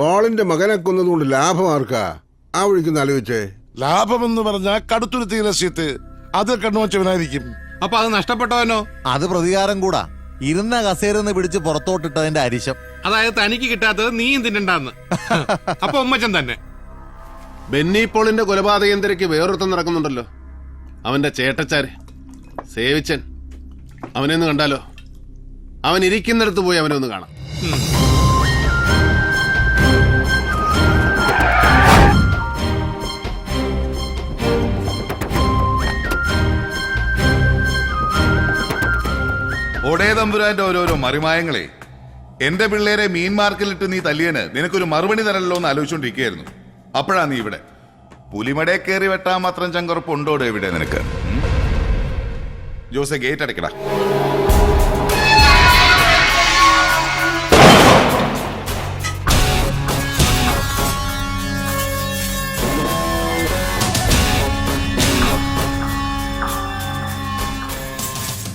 പോളിന്റെ മകനെ കൊന്നതുകൊണ്ട് ലാഭം ആർക്കാ? ആ വഴിക്ക് ആലോചിച്ചേ. ലാഭമെന്ന് പറഞ്ഞാൽ കടുത്തുരുത്തി രസ്യത്ത് അത് കണ്ണുവച്ചവനായിരിക്കും. അപ്പൊ അത് നഷ്ടപ്പെട്ടവനോ? അത് പ്രതികാരം കൂടാ. ഇരുന്ന കസേരന്ന് പിടിച്ച് പുറത്തോട്ടിട്ടതിന്റെ അരിശം. അതായത് തനിക്ക് കിട്ടാത്തത് നീയും തിന്നണ്ടെന്ന്. അപ്പൊ ഉമ്മച്ചൻ തന്നെ. ബെന്നി പോളിന്റെ കൊലപാതകം തിരക്ക് വേറൊരുത്തം നടക്കുന്നുണ്ടല്ലോ. അവന്റെ ചേട്ടച്ചാര് സേവിച്ചൻ. അവനെന്ന് കണ്ടാലോ? അവൻ ഇരിക്കുന്നിടത്ത് പോയി അവനെ ഒന്ന് കാണാം. ഒടേ തമ്പുരാന്റെ ഓരോരോ മറിമായങ്ങളെ. എന്റെ പിള്ളേരെ മീൻ മാർക്കിലിട്ട് നീ തല്ലിയന് നിനക്കൊരു മറുപടി തരല്ലോ എന്ന് ആലോചിച്ചോണ്ടിരിക്കുകയായിരുന്നു. അപ്പോഴാ നീ ഇവിടെ. പുലിമടയെ കയറി വെട്ടാൻ മാത്രം ചങ്കുറപ്പുണ്ടോടെ ഇവിടെ നിനക്ക്? ജോസെ ഗേറ്റ് അടയ്ക്കടാ.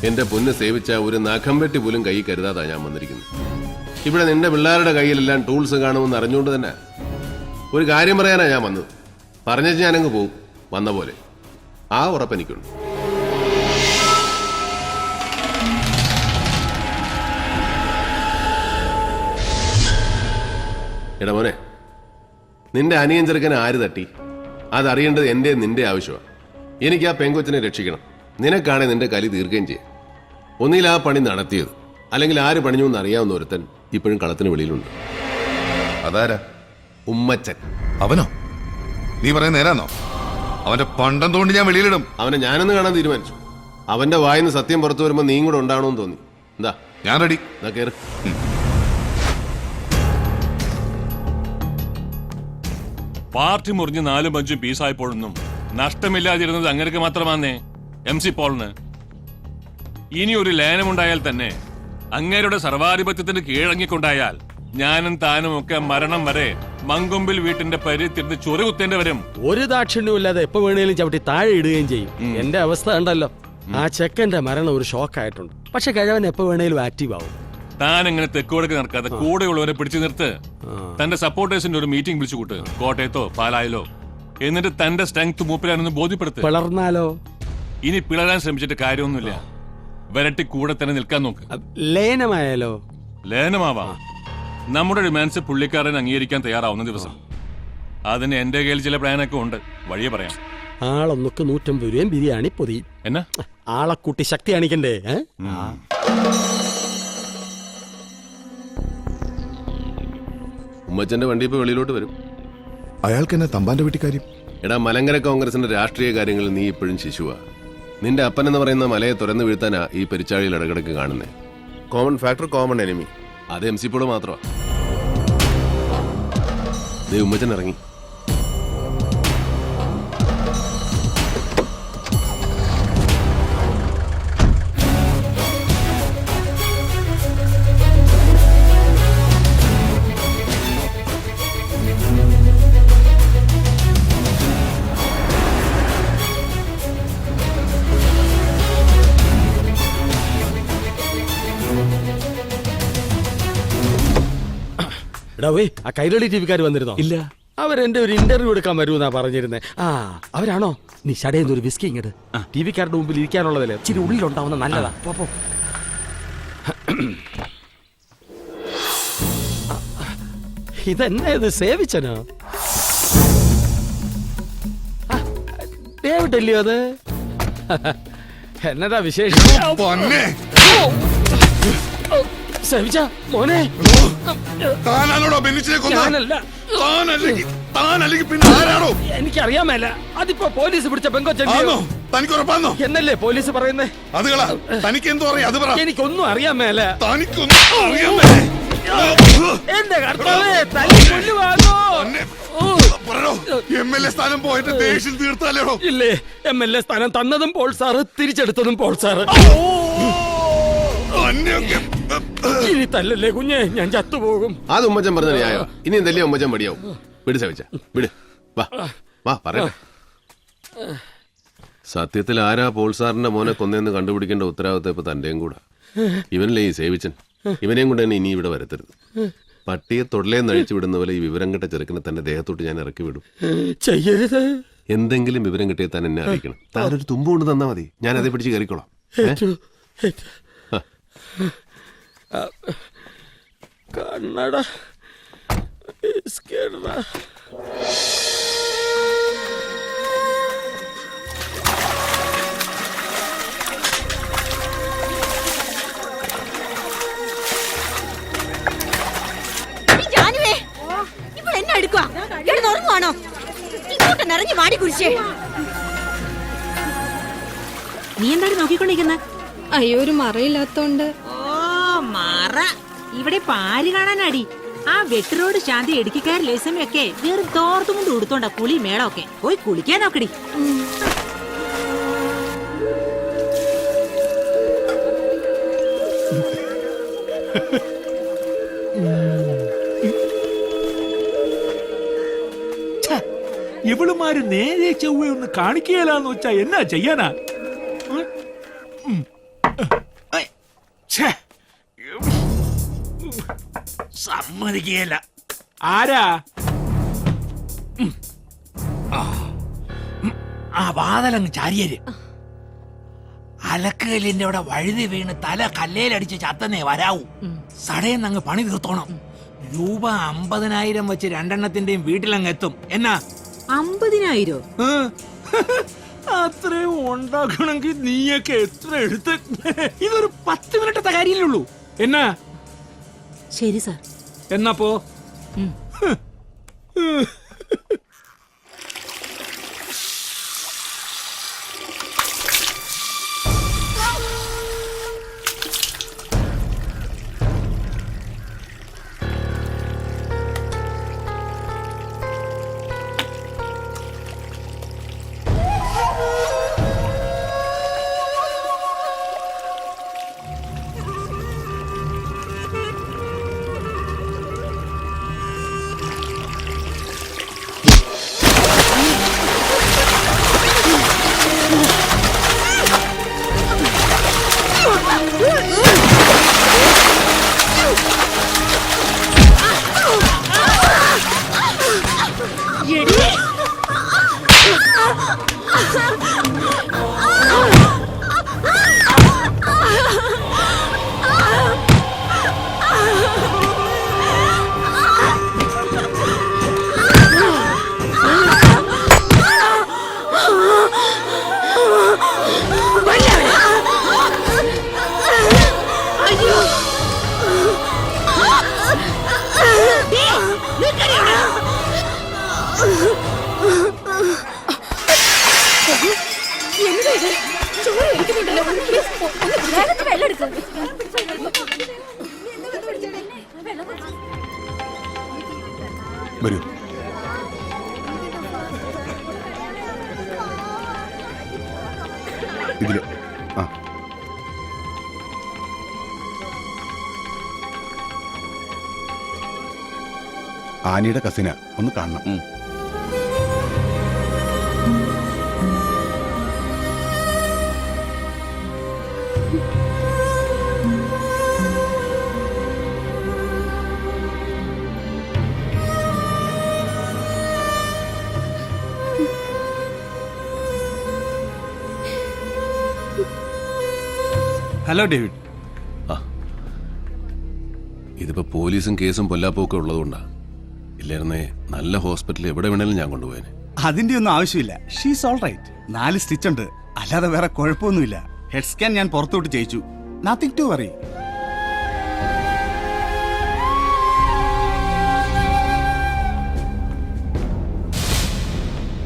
എന്റെ പൊന്ന് സേവിച്ച ഒരു നഖം വെട്ടി പോലും കൈ കരുതാതാ ഞാൻ വന്നിരിക്കുന്നത്. ഇവിടെ നിന്റെ പിള്ളേരുടെ കയ്യിലെല്ലാം ടൂൾസ് കാണുമെന്ന് അറിഞ്ഞുകൊണ്ട് തന്നെ ഒരു കാര്യം പറയാനാ ഞാൻ വന്നത്. പറഞ്ഞേച്ച് ഞാനങ്ങ് പോവും വന്ന പോലെ. ആ ഉറപ്പെനിക്കുണ്ട്. എടാ മോനെ, നിന്റെ അനിയൻ ചെറുക്കനെ ആര് തട്ടി അതറിയേണ്ടത് എന്റെ നിന്റെ ആവശ്യമാണ്. എനിക്ക് ആ പെങ്കൊച്ചിനെ രക്ഷിക്കണം. നിനക്കാണെ നിന്റെ കലി തീർക്കുകയും ചെയ്യും. ഒന്നിൽ ആ പണി നടത്തിയത്, അല്ലെങ്കിൽ ആര് പണിഞ്ഞു എന്ന് അറിയാവുന്ന ഒരുത്തൻ ഇപ്പോഴും കളത്തിന് വെളിയിലുണ്ട്. അതാരാ? ഉമ്മച്ചൻ. അവനോ? നീ പറയുന്ന നേരാന്നോ? അവന്റെ പണ്ടം തോണ്ടി ഞാൻ വെളിയിലിടും. അവനെ ഞാനൊന്ന് കാണാൻ തീരുമാനിച്ചു. അവന്റെ വായിന്ന് സത്യം പുറത്തു വരുമ്പോ നീയും കൂടെ ഉണ്ടാവണമെന്ന് തോന്നി. എന്താ? ഞാൻ റെഡി. എന്നാ കേറ്. പാർട്ടി മുറിഞ്ഞ് 4-5 പീസായപ്പോഴൊന്നും നഷ്ടമില്ലാതിരുന്നത് അങ്ങനെയൊക്കെ മാത്രമാന്നേ MC പോളിന്. ഇനി ഒരു ലയനമുണ്ടായാൽ തന്നെ അങ്ങേരുടെ സർവാധിപത്യത്തിന് കീഴടങ്ങിക്കൊണ്ടായാൽ ഞാനും താനും ഒക്കെ മരണം വരെ മങ്കൊമ്പിൽ വീട്ടിന്റെ പരിത്തിരുന്ന് ചൊറി കുത്തേണ്ടി വരും. ഒരു ദാക്ഷിണ്യവും ഇല്ലാതെ എപ്പോ വേണേലും ചവിട്ടി താഴെ ഇടുകയും ചെയ്യും. എന്റെ അവസ്ഥ ഉണ്ടല്ലോ. ആ ചെക്കന്റെ മരണം ഒരു ഷോക്കായിട്ടുണ്ട്. പക്ഷെ കഴിവൻ എപ്പോ വേണേലും ആക്റ്റീവ് ആവും. താൻ എങ്ങനെ തെക്കോടൊക്കെ നടക്കാതെ കൂടെയുള്ളവരെ പിടിച്ചു നിർത്ത്. തന്റെ സപ്പോർട്ടേഴ്സിന്റെ ഒരു മീറ്റിംഗ് വിളിച്ചു കൂട്ട്, കോട്ടയത്തോ പാലായിലോ. എന്നിട്ട് തന്റെ സ്ട്രെങ്ത് മൂപ്പിലാണെന്ന് ബോധ്യപ്പെടുത്ത്. പിളർന്നാലോ? ഇനി പിളരാൻ ശ്രമിച്ചിട്ട് കാര്യമൊന്നുമില്ല. വരട്ടി കൂടെ തന്നെ നിൽക്കാൻ നോക്ക്. ലയനമായാലോ? ലയനമാവാം. നമ്മുടെ ഡിമാൻഡ്സ് പുള്ളിക്കാരൻ അംഗീകരിക്കാൻ തയ്യാറാവുന്ന ദിവസം. അതിന് എന്റെ കയ്യിൽ ചില പ്ലാനൊക്കെ ഉണ്ട്, വഴിയെ പറയാം. ആളൊന്നൊക്കെ 150 രൂപയും ബിരിയാണി പൊതി. എന്നാ ആളെ കൂട്ടി ശക്തി കാണിക്കണ്ടേ? ഉമ്മച്ചന്റെ വണ്ടി ഇപ്പൊ വെളിയിലോട്ട് വരും. അയാൾക്ക് എന്നെ തമ്പാന്റെ വീട്ടിക്കാര്യം. എടാ, മലങ്കര കോൺഗ്രസിന്റെ രാഷ്ട്രീയ കാര്യങ്ങളിൽ നീ ഇപ്പോഴും ശിശുവാ. നിന്റെ അപ്പൻ എന്ന് പറയുന്ന മലയെ തുറന്നു വീഴ്ത്താനാ ഈ പെരിച്ചാഴിയിൽ ഇടകിടക്ക് കാണുന്നേ. Common factor, common enemy. അത് MC പോള് മാത്രമാ. ഉമ്മച്ചൻ ഇറങ്ങി. ആ കൈരളി ടിവിക്കാർ വന്നിരുന്നോ? ഇല്ല. അവരെന്റെ ഒരു ഇന്റർവ്യൂ എടുക്കാൻ വരുമെന്നാ പറഞ്ഞിരുന്നേ. ആ, അവരാണോ? നീ ഷടേന്ന് ഒരു വിസ്കി ഇങ്ങട്. ടിവിക്കാരുടെ മുമ്പിൽ ഇരിക്കാനുള്ളതല്ലേ, ഇച്ചിരി ഉള്ളിലുണ്ടാവുന്ന നല്ലതാ. പോ. ഇതെന്നാ ഇത്? സേവിച്ചനോ? ഡേവിഡല്ലയോ അത്? എന്നതാ വിശേഷം? സേവിച്ച മോനെ, എനിക്കറിയാമല്ല. അതിപ്പോ പോലീസ് പിടിച്ച പെങ്കൊച്ചോ? എന്നല്ലേ പോലീസ് പറയുന്നേ? എനിക്കൊന്നും അറിയാമേല. എന്റെ കർത്താവേ, തല്ലി കൊല്ലുവാങ്ങോ? MLA സ്ഥാനം പോയിട്ട് ദേഷ്യം തീർത്താലോ? ഇല്ലേ, MLA സ്ഥാനം തന്നതും പോൾ സാറ്, തിരിച്ചെടുത്തതും പോൾ സാറ്. ഇനി തല്ലല്ലേ കുഞ്ഞെ, ഞാൻ ചത്തുപോകും. അത് ഉമ്മച്ചൻ പറഞ്ഞ ന്യായോ? ഇനി എന്തല്ലേ ഉമ്മച്ചൻ പടിയാവും. വിട് സവിച്ച, വിട്. വാ പറയട്ടെ. സത്യത്തിൽ ആരാ പോൾ സാറിന്റെ മോനെ കൊന്നെന്ന് കണ്ടുപിടിക്കേണ്ട ഉത്തരവാദിത്തം ഇപ്പൊ തന്റെയും കൂടെ. ഇവനല്ലേ ഈ സേവിച്ചൻ. ഇവനെയും കൊണ്ട് തന്നെ ഇനി ഇവിടെ വരത്തരുത്. പട്ടിയെ തൊടലേന്ന് അഴിച്ചു വിടുന്ന പോലെ ഈ വിവരം കിട്ട ചെറുക്കനെ തന്നെ ദേഹത്തോട്ട് ഞാൻ ഇറക്കി വിടും. ചെയ്യരുത്. എന്തെങ്കിലും വിവരം കിട്ടിയാൽ താൻ എന്നെ അറിയിക്കണം. താനൊരു തുമ്പ് കൊണ്ട് തന്നാ മതി, ഞാൻ അതേ പിടിച്ച് കയറിക്കോളാം. കണ്ണട ഉറങ്ങുവാണോ? ഇങ്ങോട്ട് നിറഞ്ഞു മാടി കുരിശേ. നീ എന്താണ് നോക്കിക്കൊണ്ടിരിക്കുന്നത്? അയ്യോ, ഒരു മറയില്ലാത്തോണ്ട്. ഓ മറ ഇവിടെ പാല് കാണാനാടി. ആ വെട്ടിറോഡ് ശാന്തി ഇടുക്കിക്കാർ ലേസമയൊക്കെ വെറും തോർത്തും കൊണ്ട് ഉടുത്തോണ്ടാ കുളി മേളമൊക്കെ. പോയി കുളിക്കാൻ നോക്കടി. ഇവളുമാര് നേരെ ചൊവ്വ ഒന്ന് കാണിക്കുകയില്ലാന്ന് വെച്ചാ എന്നാ ചെയ്യാനാ? സമ്മതിക്കുകയല്ല. ആരാ? ആ വാതലങ്ങ് ചാരിയര് അലക്കലിന്റെ അവിടെ വഴുതി വീണ് തല കല്ലേലടിച്ച് ചത്തന്നേ വരാവൂ. സടയെന്നങ്ങ് പണി തീർത്തോണം. രൂപ 50,000 വെച്ച് രണ്ടെണ്ണത്തിന്റെയും വീട്ടിലങ്ങ് എത്തും. എന്നാ 50,000? അത്രയും ഉണ്ടാക്കണമെങ്കിൽ നീയൊക്കെ എത്ര എടുത്ത്? ഇതൊരു 10 മിനിറ്റത്തെ കാര്യമല്ലേ. എന്നാ ശരി സാർ. എന്നപ്പോ വരൂ. ഇതില് ആനിയുടെ കസിന ഒന്ന് കാണണം. Hello David. ഇതിപ്പോ പോലീസും കേസും പൊല്ലാപ്പൊക്കെ ഉള്ളതുകൊണ്ടാ. ഇല്ലായിരുന്നേ നല്ല ഹോസ്പിറ്റലിൽ എവിടെ വേണേലും ഞാൻ കൊണ്ടുപോയേനെ. അതിന്റെ ഒന്നും ആവശ്യമില്ല. She's all right. 4 സ്റ്റിച്ച് ഉണ്ട്, അല്ലാതെ വേറെ കുഴപ്പമൊന്നുമില്ല. ഹെഡ് സ്കാൻ ഞാൻ പുറത്തോട്ട് ചെയ്യിച്ചു. Nothing to worry.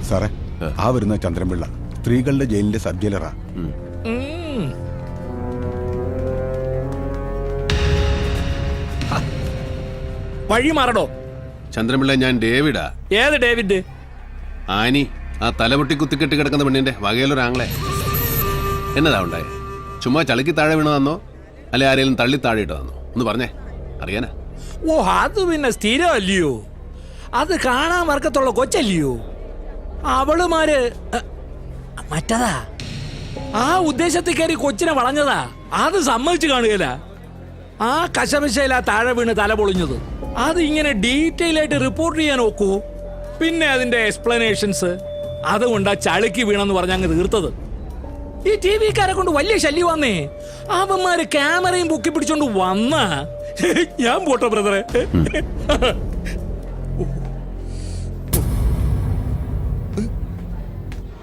സാറേ, ആ വരുന്ന ചന്ദ്രൻപിള്ള സ്ത്രീകളുടെ ജയിലിന്റെ സബ് ജയിലറാ. വഴി മാറണോ? ചന്ദ്രൻപിള്ള, ഞാൻ ഡേവിഡാ. ഏത് ഡേവിഡ്? ആനി, ആ തലപൊട്ടി കുത്തിക്കെട്ടി കിടക്കുന്ന പെണ്ണിന്റെ വകയിലൊരാങ്ങളെ. എന്നതാ ഉണ്ടായേ? ചുമ്മാ ചളുക്കി താഴെ വീണതന്നോ അല്ലെ ആരെങ്കിലും തള്ളി താഴെ ഇട്ടതന്നോ? ഒന്ന് പറഞ്ഞേ, അറിയാനാ. ഓ, അത് പിന്നെ സ്ഥിരമല്ലയോ? അത് കാണാൻ വർക്കത്തുള്ള കൊച്ചല്ലയോ? അവളുമാര് മറ്റതാ. ആ ഉദ്ദേശത്തിൽ കയറി കൊച്ചിനെ വളഞ്ഞതാ. അത് സമ്മതിച്ചു കാണുകയില്ല. ആ കശമിശയിലാ താഴെ വീണ് തല പൊളിഞ്ഞത്. അത് ഇങ്ങനെ ഡീറ്റെയിൽ ആയിട്ട് റിപ്പോർട്ട് ചെയ്യാൻ നോക്കൂ. പിന്നെ അതിന്റെ എക്സ്പ്ലനേഷൻസ്, അതുകൊണ്ടാ ചളുക്കി വീണെന്ന് പറഞ്ഞ അങ്ങ് തീർത്തത്. ഈ ടി വിക്കാരെ കൊണ്ട് വലിയ ശല്യം വന്നേ. അവന്മാര് ക്യാമറയും പൊക്കി പിടിച്ചോണ്ട് വന്ന ഞാൻ പോട്ടെ ബ്രദറെ.